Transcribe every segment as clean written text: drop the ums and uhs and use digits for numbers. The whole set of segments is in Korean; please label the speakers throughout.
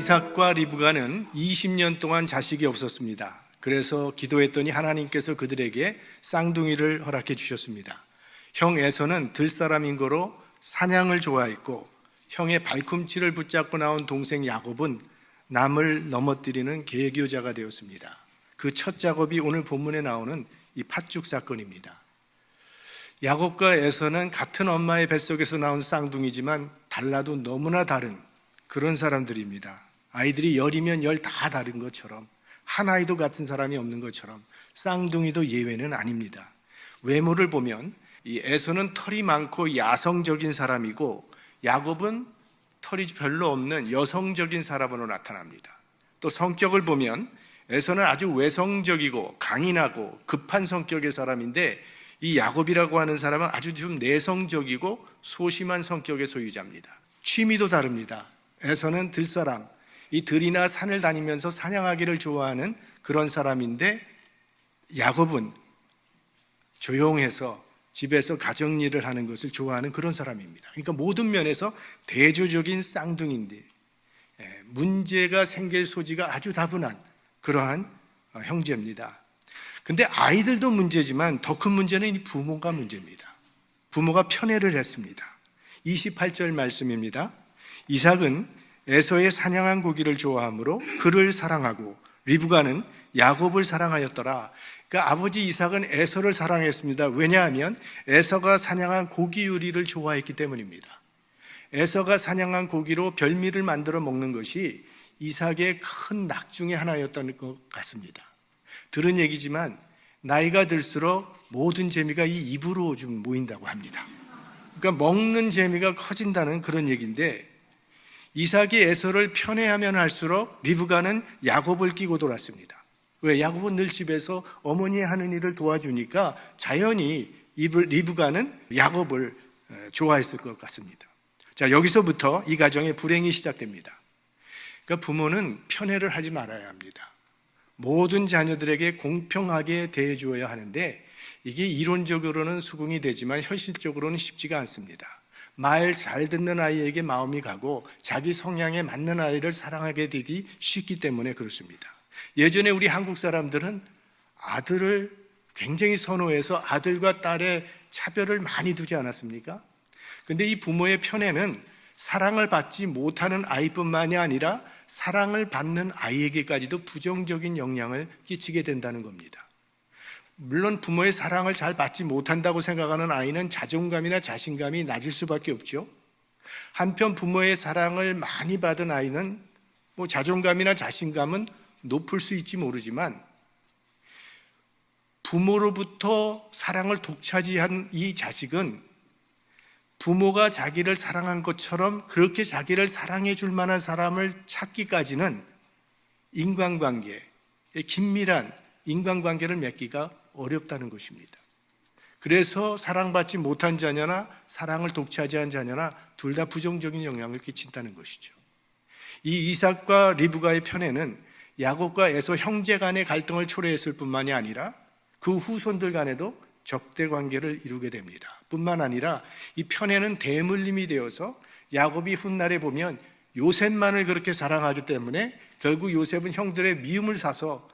Speaker 1: 이삭과 리브가는 20년 동안 자식이 없었습니다. 그래서 기도했더니 하나님께서 그들에게 쌍둥이를 허락해 주셨습니다. 형 에서는 들사람인 거로 사냥을 좋아했고, 형의 발꿈치를 붙잡고 나온 동생 야곱은 남을 넘어뜨리는 계교자가 되었습니다. 그 첫 작업이 오늘 본문에 나오는 이 팥죽 사건입니다. 야곱과 에서는 같은 엄마의 뱃속에서 나온 쌍둥이지만 달라도 너무나 다른 그런 사람들입니다. 아이들이 열이면 열 다 다른 것처럼, 한 아이도 같은 사람이 없는 것처럼 쌍둥이도 예외는 아닙니다. 외모를 보면 이 에서는 털이 많고 야성적인 사람이고, 야곱은 털이 별로 없는 여성적인 사람으로 나타납니다. 또 성격을 보면 에서는 아주 외성적이고 강인하고 급한 성격의 사람인데, 이 야곱이라고 하는 사람은 아주 좀 내성적이고 소심한 성격의 소유자입니다. 취미도 다릅니다. 에서는 들사람, 이 들이나 산을 다니면서 사냥하기를 좋아하는 그런 사람인데, 야곱은 조용해서 집에서 가정일을 하는 것을 좋아하는 그런 사람입니다. 그러니까 모든 면에서 대조적인 쌍둥이인데 문제가 생길 소지가 아주 다분한 그러한 형제입니다. 근데 아이들도 문제지만 더 큰 문제는 이 부모가 문제입니다. 부모가 편애를 했습니다. 28절 말씀입니다. 이삭은 에서의 사냥한 고기를 좋아하므로 그를 사랑하고 리브가는 야곱을 사랑하였더라. 그러니까 아버지 이삭은 에서를 사랑했습니다. 왜냐하면 에서가 사냥한 고기 요리를 좋아했기 때문입니다. 에서가 사냥한 고기로 별미를 만들어 먹는 것이 이삭의 큰 낙 중에 하나였던 것 같습니다. 들은 얘기지만 나이가 들수록 모든 재미가 이 입으로 좀 모인다고 합니다. 그러니까 먹는 재미가 커진다는 그런 얘기인데, 이삭이 에서를 편애하면 할수록 리브가는 야곱을 끼고 돌았습니다. 왜? 야곱은 늘 집에서 어머니 하는 일을 도와주니까 자연히 리브가는 야곱을 좋아했을 것 같습니다. 자, 여기서부터 이 가정의 불행이 시작됩니다. 그러니까 부모는 편애를 하지 말아야 합니다. 모든 자녀들에게 공평하게 대해주어야 하는데, 이게 이론적으로는 수긍이 되지만 현실적으로는 쉽지가 않습니다. 말 잘 듣는 아이에게 마음이 가고 자기 성향에 맞는 아이를 사랑하게 되기 쉽기 때문에 그렇습니다. 예전에 우리 한국 사람들은 아들을 굉장히 선호해서 아들과 딸의 차별을 많이 두지 않았습니까? 근데 이 부모의 편애는 사랑을 받지 못하는 아이뿐만이 아니라 사랑을 받는 아이에게까지도 부정적인 영향을 끼치게 된다는 겁니다. 물론 부모의 사랑을 잘 받지 못한다고 생각하는 아이는 자존감이나 자신감이 낮을 수밖에 없죠. 한편 부모의 사랑을 많이 받은 아이는 자존감이나 자신감은 높을 수 있지 모르지만, 부모로부터 사랑을 독차지한 이 자식은 부모가 자기를 사랑한 것처럼 그렇게 자기를 사랑해 줄 만한 사람을 찾기까지는 인간관계, 긴밀한 인간관계를 맺기가 어렵다는 것입니다. 그래서 사랑받지 못한 자녀나 사랑을 독차지한 자녀나 둘 다 부정적인 영향을 끼친다는 것이죠. 이 이삭과 리브가의 편애는 야곱과 에서 형제 간의 갈등을 초래했을 뿐만이 아니라 그 후손들 간에도 적대 관계를 이루게 됩니다. 뿐만 아니라 이 편애는 대물림이 되어서 야곱이 훗날에 보면 요셉만을 그렇게 사랑하기 때문에 결국 요셉은 형들의 미움을 사서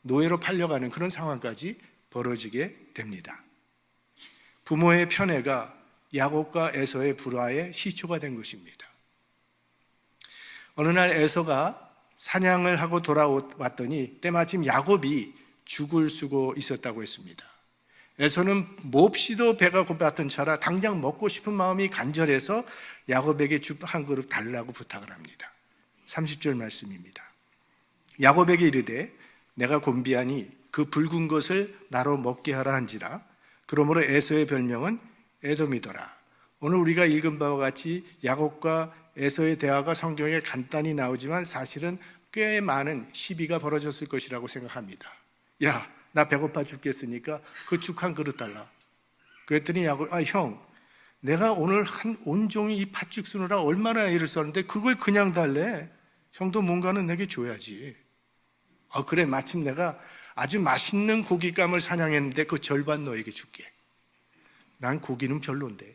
Speaker 1: 노예로 팔려가는 그런 상황까지 벌어지게 됩니다. 부모의 편애가 야곱과 에서의 불화의 시초가 된 것입니다. 어느 날 에서가 사냥을 하고 돌아왔더니 때마침 야곱이 죽을 쓰고 있었다고 했습니다. 에서는 몹시도 배가 고팠던 차라 당장 먹고 싶은 마음이 간절해서 야곱에게 죽 한 그릇 달라고 부탁을 합니다. 30절 말씀입니다. 야곱에게 이르되 내가 곤비하니 그 붉은 것을 나로 먹게 하라 한지라. 그러므로 에서의 별명은 에돔이더라. 오늘 우리가 읽은 바와 같이 야곱과 에서의 대화가 성경에 간단히 나오지만 사실은 꽤 많은 시비가 벌어졌을 것이라고 생각합니다. 야, 나 배고파 죽겠으니까 그 죽 한 그릇 달라. 그랬더니 야곱, 형, 내가 오늘 한 온종일 이 팥죽 쓰느라 얼마나 애를 썼는데 그걸 그냥 달래? 형도 뭔가는 내게 줘야지. 그래, 마침 내가 아주 맛있는 고깃감을 사냥했는데 그 절반 너에게 줄게. 난 고기는 별론데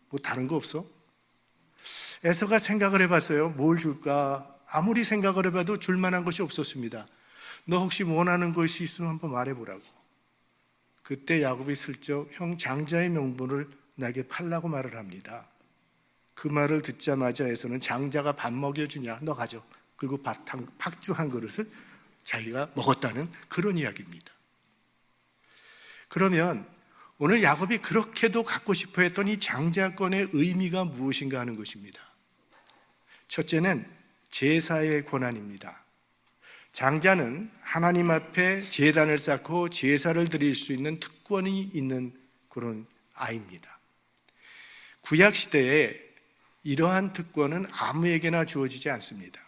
Speaker 1: 뭐 다른 거 없어? 에서가 생각을 해봤어요. 뭘 줄까? 아무리 생각을 해봐도 줄 만한 것이 없었습니다. 너 혹시 원하는 것이 있으면 한번 말해보라고. 그때 야곱이 슬쩍 형 장자의 명분을 나에게 팔라고 말을 합니다. 그 말을 듣자마자 에서는 장자가 밥 먹여주냐, 너 가져. 그리고 팥죽 한 그릇을 자기가 먹었다는 그런 이야기입니다. 그러면 오늘 야곱이 그렇게도 갖고 싶어 했던 이 장자권의 의미가 무엇인가 하는 것입니다. 첫째는 제사의 권한입니다. 장자는 하나님 앞에 제단을 쌓고 제사를 드릴 수 있는 특권이 있는 그런 아이입니다. 구약시대에 이러한 특권은 아무에게나 주어지지 않습니다.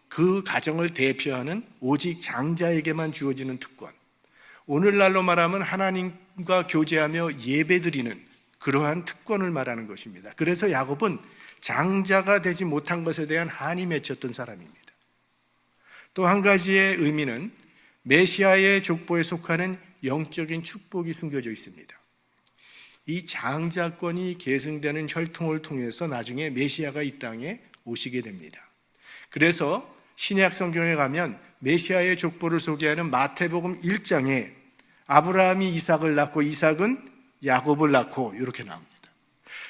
Speaker 1: 그 가정을 대표하는 오직 장자에게만 주어지는 특권, 오늘날로 말하면 하나님과 교제하며 예배드리는 그러한 특권을 말하는 것입니다. 그래서 야곱은 장자가 되지 못한 것에 대한 한이 맺혔던 사람입니다. 또 한 가지의 의미는 메시아의 족보에 속하는 영적인 축복이 숨겨져 있습니다. 이 장자권이 계승되는 혈통을 통해서 나중에 메시아가 이 땅에 오시게 됩니다. 그래서 신약 성경에 가면 메시아의 족보를 소개하는 마태복음 1장에 아브라함이 이삭을 낳고 이삭은 야곱을 낳고 이렇게 나옵니다.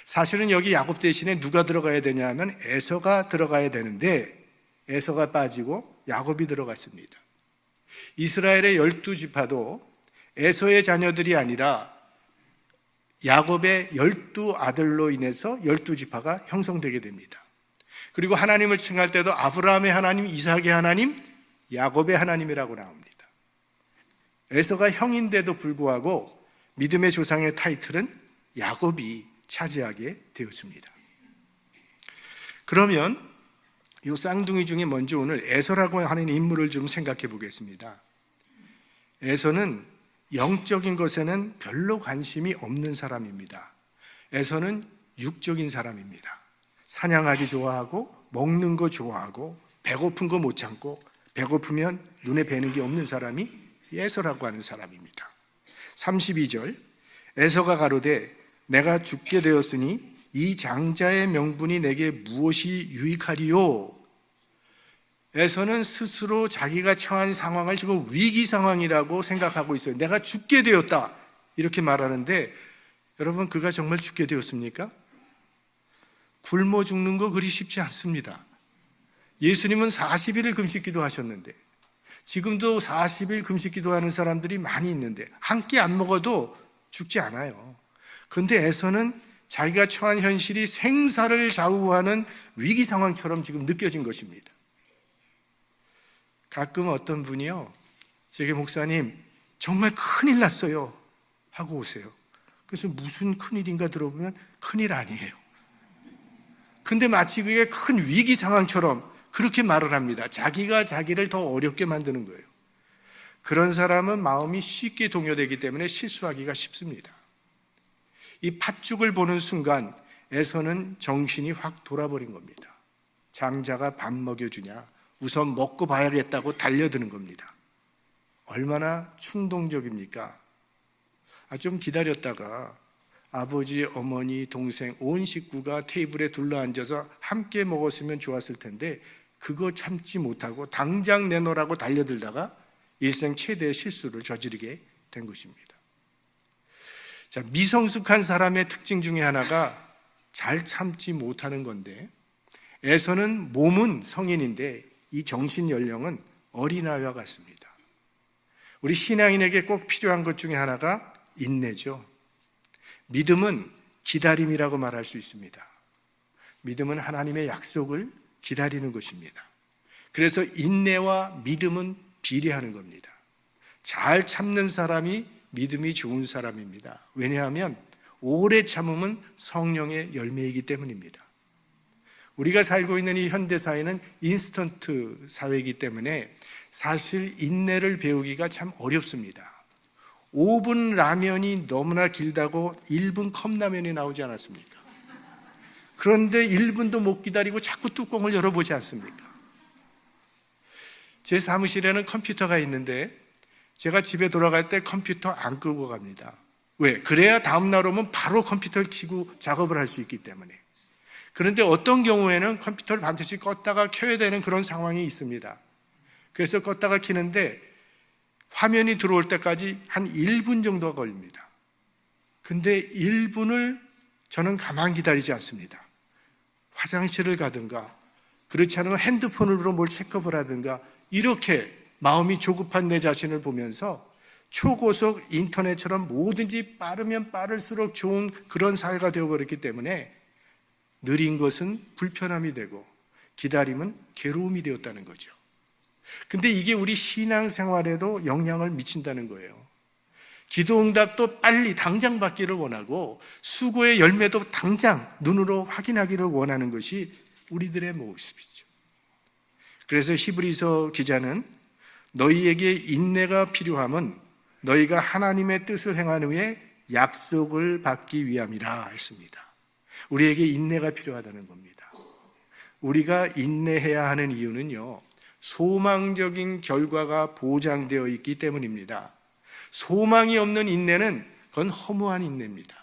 Speaker 1: 사실은 여기 야곱 대신에 누가 들어가야 되냐 하면 에서가 들어가야 되는데 에서가 빠지고 야곱이 들어갔습니다. 이스라엘의 12지파도 에서의 자녀들이 아니라 야곱의 12아들로 인해서 12지파가 형성되게 됩니다. 그리고 하나님을 칭할 때도 아브라함의 하나님, 이삭의 하나님, 야곱의 하나님이라고 나옵니다. 에서가 형인데도 불구하고 믿음의 조상의 타이틀은 야곱이 차지하게 되었습니다. 그러면 이 쌍둥이 중에 먼저 오늘 에서라고 하는 인물을 좀 생각해 보겠습니다. 에서는 영적인 것에는 별로 관심이 없는 사람입니다. 에서는 육적인 사람입니다. 사냥하기 좋아하고 먹는 거 좋아하고 배고픈 거 못 참고 배고프면 눈에 뵈는 게 없는 사람이 에서라고 하는 사람입니다. 32절 에서가 가로되 내가 죽게 되었으니 이 장자의 명분이 내게 무엇이 유익하리요? 에서는 스스로 자기가 처한 상황을 지금 위기 상황이라고 생각하고 있어요. 내가 죽게 되었다 이렇게 말하는데 여러분 그가 정말 죽게 되었습니까? 굶어 죽는 거 그리 쉽지 않습니다. 예수님은 40일을 금식기도 하셨는데 지금도 40일 금식기도 하는 사람들이 많이 있는데 한 끼 안 먹어도 죽지 않아요. 그런데 에서는 자기가 처한 현실이 생사를 좌우하는 위기 상황처럼 지금 느껴진 것입니다. 가끔 어떤 분이요, 제게 목사님 정말 큰일 났어요 하고 오세요. 그래서 무슨 큰일인가 들어보면 큰일 아니에요. 근데 마치 그게 큰 위기 상황처럼 그렇게 말을 합니다. 자기가 자기를 더 어렵게 만드는 거예요. 그런 사람은 마음이 쉽게 동요되기 때문에 실수하기가 쉽습니다. 이 팥죽을 보는 순간 에서는 정신이 확 돌아버린 겁니다. 장자가 밥 먹여주냐, 우선 먹고 봐야겠다고 달려드는 겁니다. 얼마나 충동적입니까? 좀 기다렸다가 아버지, 어머니, 동생, 온 식구가 테이블에 둘러앉아서 함께 먹었으면 좋았을 텐데 그거 참지 못하고 당장 내놓으라고 달려들다가 일생 최대의 실수를 저지르게 된 것입니다. 자, 미성숙한 사람의 특징 중에 하나가 잘 참지 못하는 건데 에서는 몸은 성인인데 이 정신 연령은 어린아이와 같습니다. 우리 신앙인에게 꼭 필요한 것 중에 하나가 인내죠. 믿음은 기다림이라고 말할 수 있습니다. 믿음은 하나님의 약속을 기다리는 것입니다. 그래서 인내와 믿음은 비례하는 겁니다. 잘 참는 사람이 믿음이 좋은 사람입니다. 왜냐하면 오래 참음은 성령의 열매이기 때문입니다. 우리가 살고 있는 이 현대사회는 인스턴트 사회이기 때문에 사실 인내를 배우기가 참 어렵습니다. 5분 라면이 너무나 길다고 1분 컵라면이 나오지 않았습니까? 그런데 1분도 못 기다리고 자꾸 뚜껑을 열어보지 않습니까? 제 사무실에는 컴퓨터가 있는데 제가 집에 돌아갈 때 컴퓨터 안 끄고 갑니다. 왜? 그래야 다음 날 오면 바로 컴퓨터를 켜고 작업을 할 수 있기 때문에. 그런데 어떤 경우에는 컴퓨터를 반드시 껐다가 켜야 되는 그런 상황이 있습니다. 그래서 껐다가 켜는데 화면이 들어올 때까지 한 1분 정도가 걸립니다. 근데 1분을 저는 가만 기다리지 않습니다. 화장실을 가든가, 그렇지 않으면 핸드폰으로 뭘 체크업을 하든가, 이렇게 마음이 조급한 내 자신을 보면서 초고속 인터넷처럼 뭐든지 빠르면 빠를수록 좋은 그런 사회가 되어버렸기 때문에 느린 것은 불편함이 되고 기다림은 괴로움이 되었다는 거죠. 근데 이게 우리 신앙생활에도 영향을 미친다는 거예요. 기도응답도 빨리 당장 받기를 원하고 수고의 열매도 당장 눈으로 확인하기를 원하는 것이 우리들의 모습이죠. 그래서 히브리서 기자는 너희에게 인내가 필요함은 너희가 하나님의 뜻을 행한 후에 약속을 받기 위함이라 했습니다. 우리에게 인내가 필요하다는 겁니다. 우리가 인내해야 하는 이유는요, 소망적인 결과가 보장되어 있기 때문입니다. 소망이 없는 인내는 그건 허무한 인내입니다.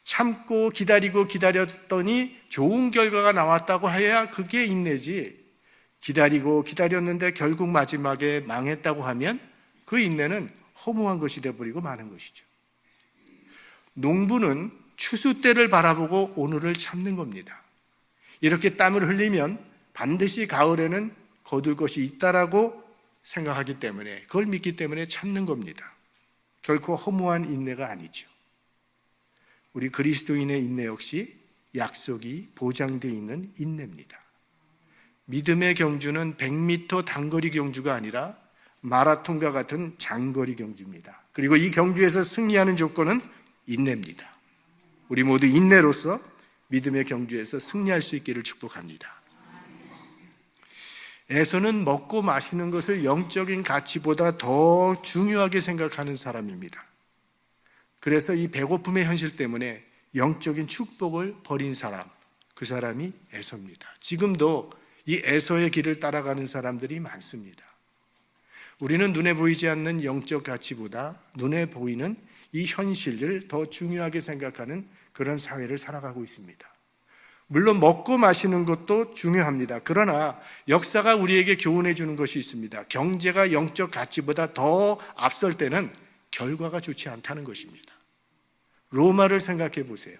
Speaker 1: 참고 기다리고 기다렸더니 좋은 결과가 나왔다고 해야 그게 인내지, 기다리고 기다렸는데 결국 마지막에 망했다고 하면 그 인내는 허무한 것이 되어버리고 마는 것이죠. 농부는 추수 때를 바라보고 오늘을 참는 겁니다. 이렇게 땀을 흘리면 반드시 가을에는 거둘 것이 있다라고 생각하기 때문에, 그걸 믿기 때문에 참는 겁니다. 결코 허무한 인내가 아니죠. 우리 그리스도인의 인내 역시 약속이 보장되어 있는 인내입니다. 믿음의 경주는 100m 단거리 경주가 아니라 마라톤과 같은 장거리 경주입니다. 그리고 이 경주에서 승리하는 조건은 인내입니다. 우리 모두 인내로서 믿음의 경주에서 승리할 수 있기를 축복합니다. 에서는 먹고 마시는 것을 영적인 가치보다 더 중요하게 생각하는 사람입니다. 그래서 이 배고픔의 현실 때문에 영적인 축복을 버린 사람, 그 사람이 에서입니다. 지금도 이 에서의 길을 따라가는 사람들이 많습니다. 우리는 눈에 보이지 않는 영적 가치보다 눈에 보이는 이 현실을 더 중요하게 생각하는 그런 사회를 살아가고 있습니다. 물론 먹고 마시는 것도 중요합니다. 그러나 역사가 우리에게 교훈해 주는 것이 있습니다. 경제가 영적 가치보다 더 앞설 때는 결과가 좋지 않다는 것입니다. 로마를 생각해 보세요.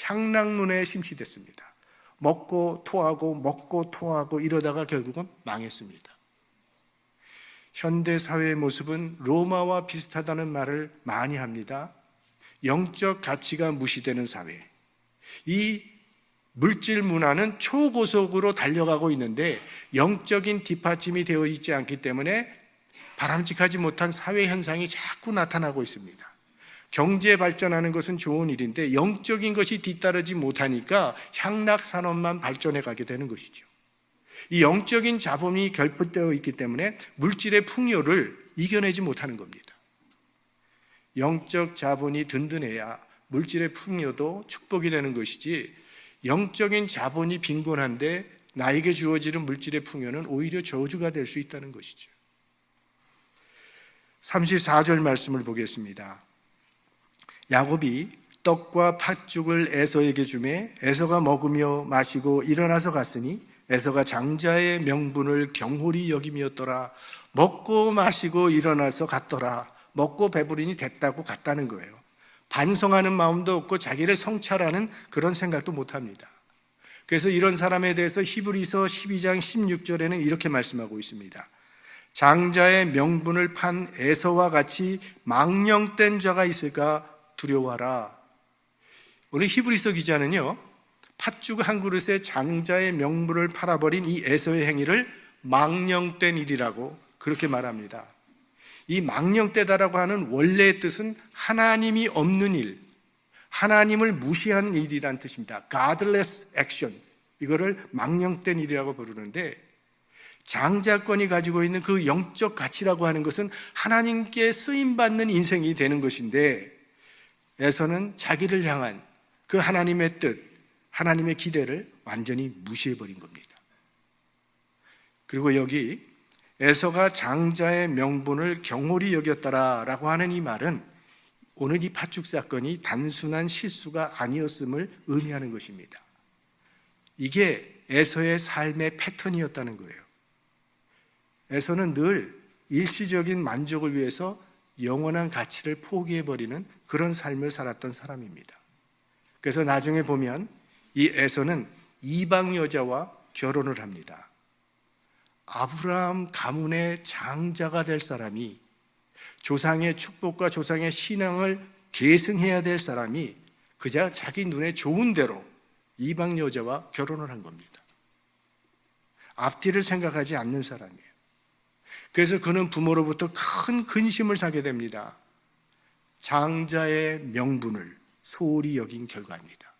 Speaker 1: 향락문에 심취됐습니다. 먹고 토하고 이러다가 결국은 망했습니다. 현대 사회의 모습은 로마와 비슷하다는 말을 많이 합니다. 영적 가치가 무시되는 사회. 이 물질 문화는 초고속으로 달려가고 있는데 영적인 뒷받침이 되어 있지 않기 때문에 바람직하지 못한 사회 현상이 자꾸 나타나고 있습니다. 경제 발전하는 것은 좋은 일인데 영적인 것이 뒤따르지 못하니까 향락산업만 발전해 가게 되는 것이죠. 이 영적인 자본이 결핍되어 있기 때문에 물질의 풍요를 이겨내지 못하는 겁니다. 영적 자본이 든든해야 물질의 풍요도 축복이 되는 것이지, 영적인 자본이 빈곤한데 나에게 주어지는 물질의 풍요는 오히려 저주가 될 수 있다는 것이죠. 34절 말씀을 보겠습니다. 야곱이 떡과 팥죽을 에서에게 주매 에서가 먹으며 마시고 일어나서 갔으니 에서가 장자의 명분을 경홀히 여김이었더라. 먹고 마시고 일어나서 갔더라. 먹고 배부르니 됐다고 갔다는 거예요. 반성하는 마음도 없고 자기를 성찰하는 그런 생각도 못합니다. 그래서 이런 사람에 대해서 히브리서 12장 16절에는 이렇게 말씀하고 있습니다. 장자의 명분을 판 에서와 같이 망령된 자가 있을까 두려워하라. 오늘 히브리서 기자는요, 팥죽 한 그릇에 장자의 명분을 팔아버린 이 에서의 행위를 망령된 일이라고 그렇게 말합니다. 이 망령되다라고 하는 원래의 뜻은 하나님이 없는 일, 하나님을 무시하는 일이라는 뜻입니다. Godless action. 이거를 망령된 일이라고 부르는데, 장자권이 가지고 있는 그 영적 가치라고 하는 것은 하나님께 쓰임받는 인생이 되는 것인데, 에서는 자기를 향한 그 하나님의 뜻, 하나님의 기대를 완전히 무시해버린 겁니다. 그리고 여기 에서가 장자의 명분을 경홀히 여겼더라라고 하는 이 말은 오늘 이 팥죽 사건이 단순한 실수가 아니었음을 의미하는 것입니다. 이게 에서의 삶의 패턴이었다는 거예요. 에서는 늘 일시적인 만족을 위해서 영원한 가치를 포기해버리는 그런 삶을 살았던 사람입니다. 그래서 나중에 보면 이 에서는 이방 여자와 결혼을 합니다. 아브라함 가문의 장자가 될 사람이, 조상의 축복과 조상의 신앙을 계승해야 될 사람이 그저 자기 눈에 좋은 대로 이방 여자와 결혼을 한 겁니다. 앞뒤를 생각하지 않는 사람이에요. 그래서 그는 부모로부터 큰 근심을 사게 됩니다. 장자의 명분을 소홀히 여긴 결과입니다.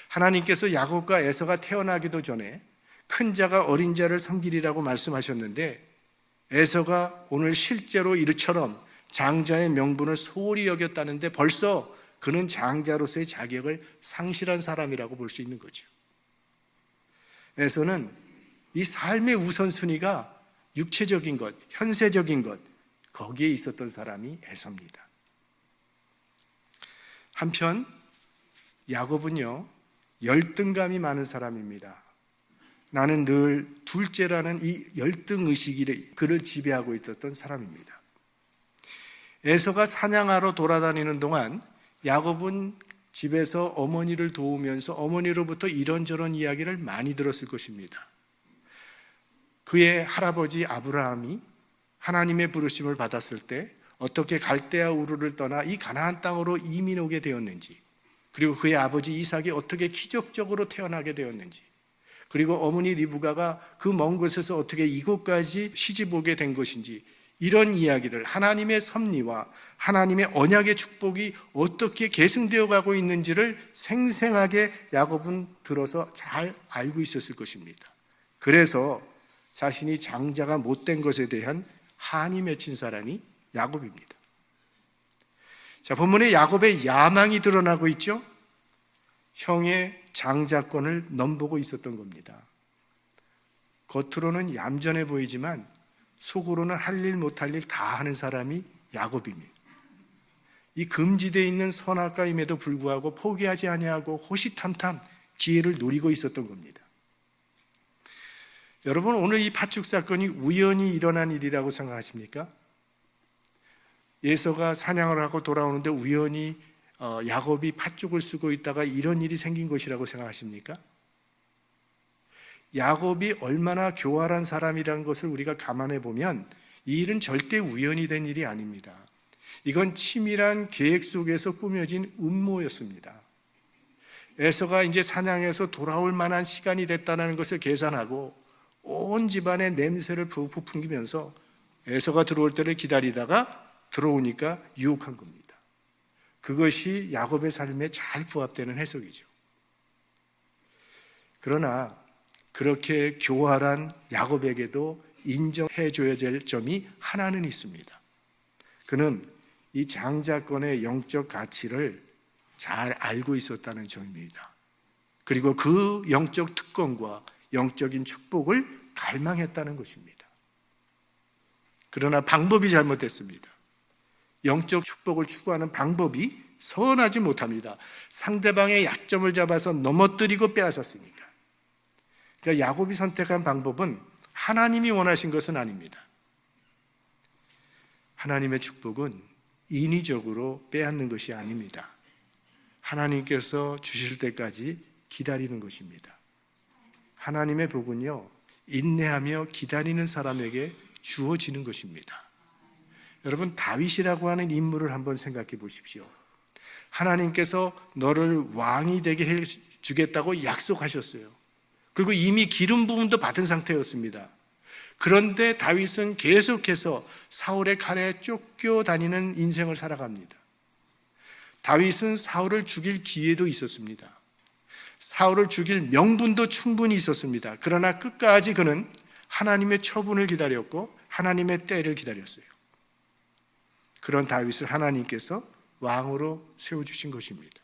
Speaker 1: 하나님께서 야곱과 에서가 태어나기도 전에 큰 자가 어린 자를 섬기리라고 말씀하셨는데, 에서가 오늘 실제로 이처럼 장자의 명분을 소홀히 여겼다는데 벌써 그는 장자로서의 자격을 상실한 사람이라고 볼 수 있는 거죠. 에서는 이 삶의 우선순위가 육체적인 것, 현세적인 것, 거기에 있었던 사람이 에서입니다. 한편 야곱은요, 열등감이 많은 사람입니다. 나는 늘 둘째라는 이 열등의식이 그를 지배하고 있었던 사람입니다. 에서가 사냥하러 돌아다니는 동안 야곱은 집에서 어머니를 도우면서 어머니로부터 이런저런 이야기를 많이 들었을 것입니다. 그의 할아버지 아브라함이 하나님의 부르심을 받았을 때 어떻게 갈대아 우르를 떠나 이 가나안 땅으로 이민 오게 되었는지, 그리고 그의 아버지 이삭이 어떻게 기적적으로 태어나게 되었는지, 그리고 어머니 리브가가 그 먼 곳에서 어떻게 이곳까지 시집 오게 된 것인지, 이런 이야기를, 하나님의 섭리와 하나님의 언약의 축복이 어떻게 계승되어 가고 있는지를 생생하게 야곱은 들어서 잘 알고 있었을 것입니다. 그래서 자신이 장자가 못된 것에 대한 한이 맺힌 사람이 야곱입니다. 자, 본문에 야곱의 야망이 드러나고 있죠. 형의 장자권을 넘보고 있었던 겁니다. 겉으로는 얌전해 보이지만 속으로는 할 일 못할 일 다 하는 사람이 야곱입니다. 이 금지되어 있는 선악과임에도 불구하고 포기하지 아니하고 호시탐탐 기회를 노리고 있었던 겁니다. 여러분, 오늘 이 팥죽 사건이 우연히 일어난 일이라고 생각하십니까? 에서가 사냥을 하고 돌아오는데 우연히 야곱이 팥죽을 쓰고 있다가 이런 일이 생긴 것이라고 생각하십니까? 야곱이 얼마나 교활한 사람이라는 것을 우리가 감안해 보면 이 일은 절대 우연히 된 일이 아닙니다. 이건 치밀한 계획 속에서 꾸며진 음모였습니다. 에서가 이제 사냥해서 돌아올 만한 시간이 됐다는 것을 계산하고 온 집안의 냄새를 부풀기면서 에서가 들어올 때를 기다리다가 들어오니까 유혹한 겁니다. 그것이 야곱의 삶에 잘 부합되는 해석이죠. 그러나 그렇게 교활한 야곱에게도 인정해줘야 될 점이 하나는 있습니다. 그는 이 장자권의 영적 가치를 잘 알고 있었다는 점입니다. 그리고 그 영적 특권과 영적인 축복을 갈망했다는 것입니다. 그러나 방법이 잘못됐습니다. 영적 축복을 추구하는 방법이 선하지 못합니다. 상대방의 약점을 잡아서 넘어뜨리고 빼앗았으니까. 그러니까 야곱이 선택한 방법은 하나님이 원하신 것은 아닙니다. 하나님의 축복은 인위적으로 빼앗는 것이 아닙니다. 하나님께서 주실 때까지 기다리는 것입니다. 하나님의 복은요, 인내하며 기다리는 사람에게 주어지는 것입니다. 여러분, 다윗이라고 하는 인물을 한번 생각해 보십시오. 하나님께서 너를 왕이 되게 해주겠다고 약속하셨어요. 그리고 이미 기름 부음도 받은 상태였습니다. 그런데 다윗은 계속해서 사울의 칼에 쫓겨다니는 인생을 살아갑니다. 다윗은 사울을 죽일 기회도 있었습니다. 사울을 죽일 명분도 충분히 있었습니다. 그러나 끝까지 그는 하나님의 처분을 기다렸고 하나님의 때를 기다렸어요. 그런 다윗을 하나님께서 왕으로 세워주신 것입니다.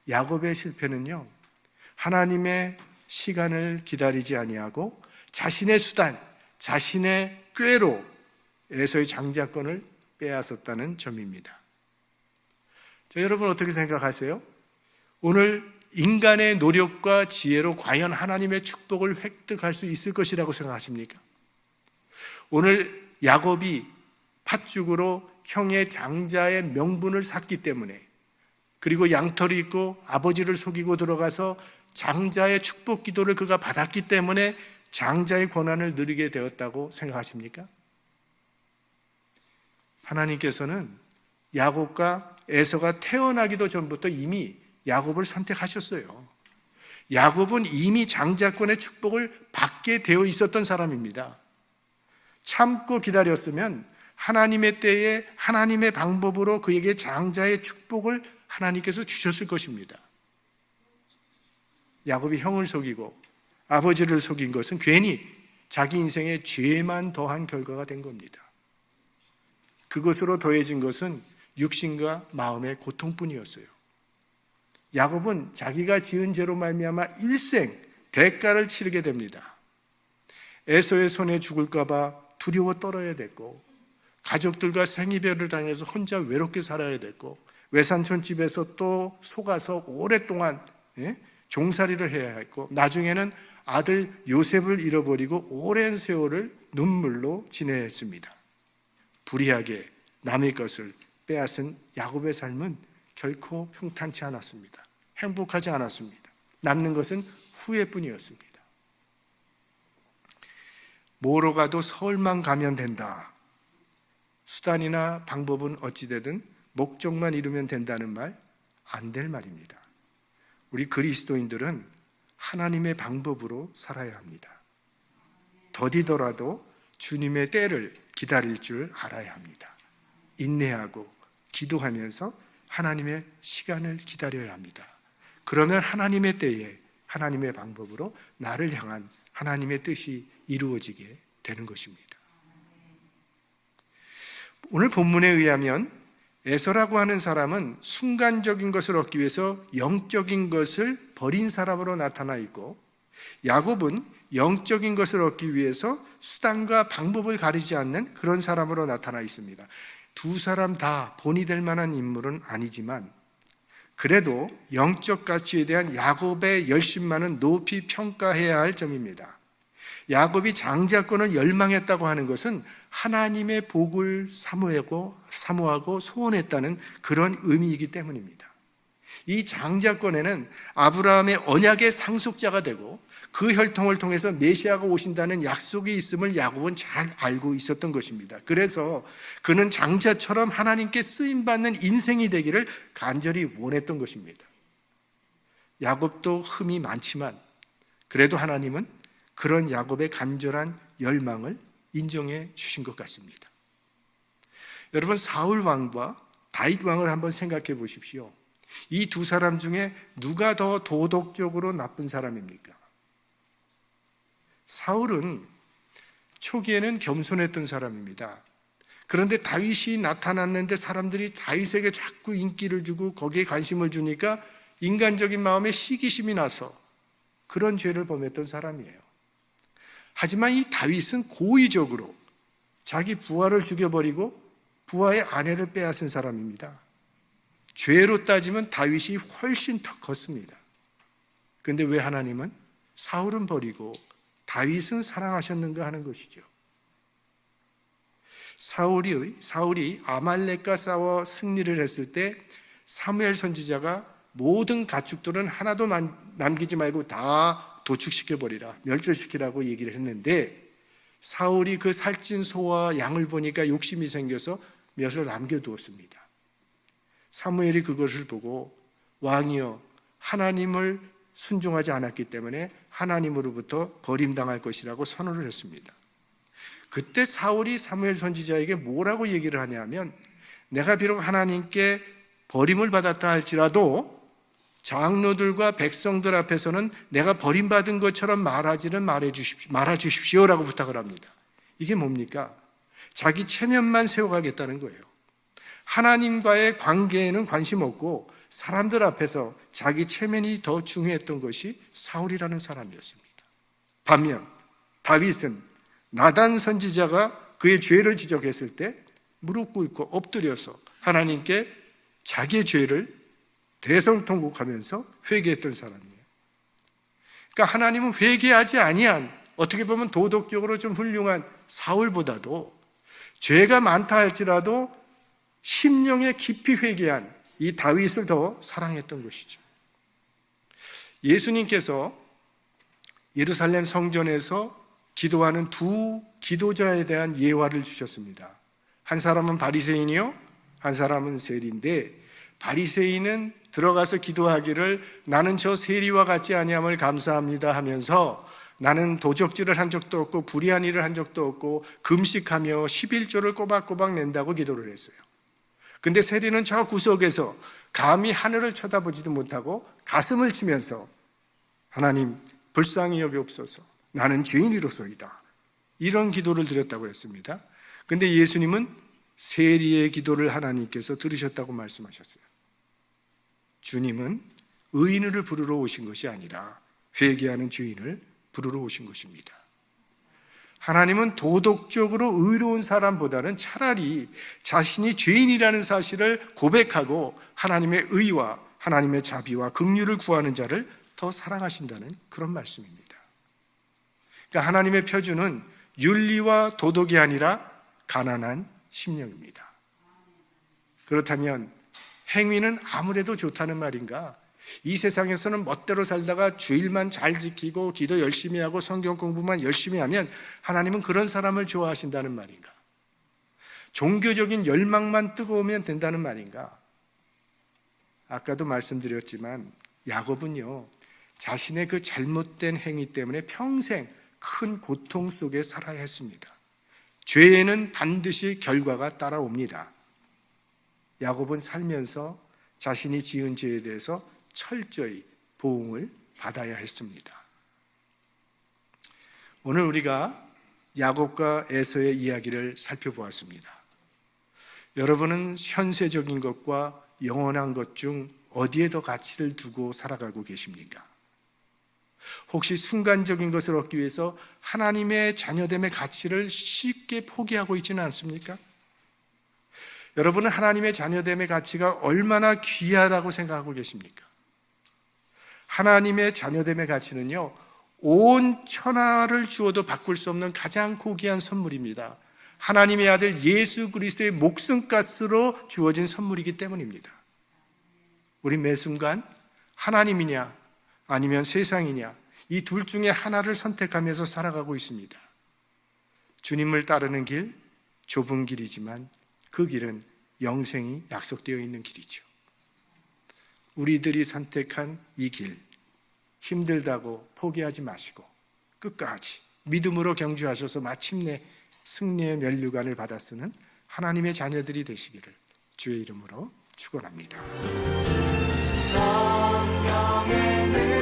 Speaker 1: 야곱의 실패는요, 하나님의 시간을 기다리지 아니하고 자신의 수단, 자신의 꾀로 에서의 장자권을 빼앗았다는 점입니다. 자, 여러분 어떻게 생각하세요? 오늘 인간의 노력과 지혜로 과연 하나님의 축복을 획득할 수 있을 것이라고 생각하십니까? 오늘 야곱이 팥죽으로 형의 장자의 명분을 샀기 때문에, 그리고 양털이 있고 아버지를 속이고 들어가서 장자의 축복 기도를 그가 받았기 때문에 장자의 권한을 누리게 되었다고 생각하십니까? 하나님께서는 야곱과 에서가 태어나기도 전부터 이미 야곱을 선택하셨어요. 야곱은 이미 장자권의 축복을 받게 되어 있었던 사람입니다. 참고 기다렸으면 하나님의 때에 하나님의 방법으로 그에게 장자의 축복을 하나님께서 주셨을 것입니다. 야곱이 형을 속이고 아버지를 속인 것은 괜히 자기 인생에 죄만 더한 결과가 된 겁니다. 그것으로 더해진 것은 육신과 마음의 고통뿐이었어요. 야곱은 자기가 지은 죄로 말미암아 일생 대가를 치르게 됩니다. 에서의 손에 죽을까 봐 두려워 떨어야 됐고, 가족들과 생이별을 당해서 혼자 외롭게 살아야 됐고, 외삼촌 집에서 또 속아서 오랫동안 종살이를 해야 했고, 나중에는 아들 요셉을 잃어버리고 오랜 세월을 눈물로 지내야 했습니다. 불의하게 남의 것을 빼앗은 야곱의 삶은 결코 평탄치 않았습니다. 행복하지 않았습니다. 남는 것은 후회뿐이었습니다. 뭐로 가도 서울만 가면 된다. 수단이나 방법은 어찌되든 목적만 이루면 된다는 말, 안 될 말입니다. 우리 그리스도인들은 하나님의 방법으로 살아야 합니다. 더디더라도 주님의 때를 기다릴 줄 알아야 합니다. 인내하고 기도하면서 하나님의 시간을 기다려야 합니다. 그러면 하나님의 때에 하나님의 방법으로 나를 향한 하나님의 뜻이 이루어지게 되는 것입니다. 오늘 본문에 의하면 에서라고 하는 사람은 순간적인 것을 얻기 위해서 영적인 것을 버린 사람으로 나타나 있고, 야곱은 영적인 것을 얻기 위해서 수단과 방법을 가리지 않는 그런 사람으로 나타나 있습니다. 두 사람 다 본이 될 만한 인물은 아니지만 그래도 영적 가치에 대한 야곱의 열심만은 높이 평가해야 할 점입니다. 야곱이 장자권을 열망했다고 하는 것은 하나님의 복을 사모하고 소원했다는 그런 의미이기 때문입니다. 이 장자권에는 아브라함의 언약의 상속자가 되고 그 혈통을 통해서 메시아가 오신다는 약속이 있음을 야곱은 잘 알고 있었던 것입니다. 그래서 그는 장자처럼 하나님께 쓰임받는 인생이 되기를 간절히 원했던 것입니다. 야곱도 흠이 많지만 그래도 하나님은 그런 야곱의 간절한 열망을 인정해 주신 것 같습니다. 여러분, 사울 왕과 다윗 왕을 한번 생각해 보십시오. 이 두 사람 중에 누가 더 도덕적으로 나쁜 사람입니까? 사울은 초기에는 겸손했던 사람입니다. 그런데 다윗이 나타났는데 사람들이 다윗에게 자꾸 인기를 주고 거기에 관심을 주니까 인간적인 마음에 시기심이 나서 그런 죄를 범했던 사람이에요. 하지만 이 다윗은 고의적으로 자기 부하를 죽여버리고 부하의 아내를 빼앗은 사람입니다. 죄로 따지면 다윗이 훨씬 더 컸습니다. 그런데 왜 하나님은 사울은 버리고 다윗은 사랑하셨는가 하는 것이죠. 사울이 아말렉과 싸워 승리를 했을 때 사무엘 선지자가 모든 가축들은 하나도 남기지 말고 다 도축시켜버리라, 멸절시키라고 얘기를 했는데, 사울이 그 살찐 소와 양을 보니까 욕심이 생겨서 몇을 남겨두었습니다. 사무엘이 그것을 보고 왕이여, 하나님을 순종하지 않았기 때문에 하나님으로부터 버림당할 것이라고 선언을 했습니다. 그때 사울이 사무엘 선지자에게 뭐라고 얘기를 하냐면, 내가 비록 하나님께 버림을 받았다 할지라도 장로들과 백성들 앞에서는 내가 버림받은 것처럼 말하지는 말아 주십시오라고 부탁을 합니다. 이게 뭡니까? 자기 체면만 세워가겠다는 거예요. 하나님과의 관계에는 관심 없고 사람들 앞에서 자기 체면이 더 중요했던 것이 사울이라는 사람이었습니다. 반면 다윗은 나단 선지자가 그의 죄를 지적했을 때 무릎 꿇고 엎드려서 하나님께 자기의 죄를 대성통곡하면서 회개했던 사람이에요. 그러니까 하나님은 회개하지 아니한, 어떻게 보면 도덕적으로 좀 훌륭한 사울보다도 죄가 많다 할지라도 심령에 깊이 회개한 이 다윗을 더 사랑했던 것이죠. 예수님께서 예루살렘 성전에서 기도하는 두 기도자에 대한 예화를 주셨습니다. 한 사람은 바리새인이요, 한 사람은 세리인데, 바리새인은 들어가서 기도하기를 나는 저 세리와 같지 아니함을 감사합니다 하면서 나는 도적질을 한 적도 없고 불의한 일을 한 적도 없고 금식하며 11조를 꼬박꼬박 낸다고 기도를 했어요. 근데 세리는 저 구석에서 감히 하늘을 쳐다보지도 못하고 가슴을 치면서 하나님 불쌍히 여기옵소서, 나는 죄인이로소이다, 이런 기도를 드렸다고 했습니다. 근데 예수님은 세리의 기도를 하나님께서 들으셨다고 말씀하셨어요. 주님은 의인을 부르러 오신 것이 아니라 회개하는 죄인을 부르러 오신 것입니다. 하나님은 도덕적으로 의로운 사람보다는 차라리 자신이 죄인이라는 사실을 고백하고 하나님의 의와 하나님의 자비와 긍휼을 구하는 자를 더 사랑하신다는 그런 말씀입니다. 그러니까 하나님의 표준은 윤리와 도덕이 아니라 가난한 심령입니다. 그렇다면 행위는 아무래도 좋다는 말인가? 이 세상에서는 멋대로 살다가 주일만 잘 지키고 기도 열심히 하고 성경 공부만 열심히 하면 하나님은 그런 사람을 좋아하신다는 말인가? 종교적인 열망만 뜨거우면 된다는 말인가? 아까도 말씀드렸지만 야곱은요, 자신의 그 잘못된 행위 때문에 평생 큰 고통 속에 살아야 했습니다. 죄에는 반드시 결과가 따라옵니다. 야곱은 살면서 자신이 지은 죄에 대해서 철저히 보응을 받아야 했습니다. 오늘 우리가 야곱과 에서의 이야기를 살펴보았습니다. 여러분은 현세적인 것과 영원한 것 중 어디에 더 가치를 두고 살아가고 계십니까? 혹시 순간적인 것을 얻기 위해서 하나님의 자녀됨의 가치를 쉽게 포기하고 있지는 않습니까? 여러분은 하나님의 자녀됨의 가치가 얼마나 귀하다고 생각하고 계십니까? 하나님의 자녀됨의 가치는요, 온 천하를 주어도 바꿀 수 없는 가장 고귀한 선물입니다. 하나님의 아들 예수 그리스도의 목숨값으로 주어진 선물이기 때문입니다. 우리 매 순간 하나님이냐 아니면 세상이냐, 이 둘 중에 하나를 선택하면서 살아가고 있습니다. 주님을 따르는 길, 좁은 길이지만 그 길은 영생이 약속되어 있는 길이죠. 우리들이 선택한 이 길, 힘들다고 포기하지 마시고 끝까지 믿음으로 경주하셔서 마침내 승리의 면류관을 받아 쓰는 하나님의 자녀들이 되시기를 주의 이름으로 축원합니다. 성령의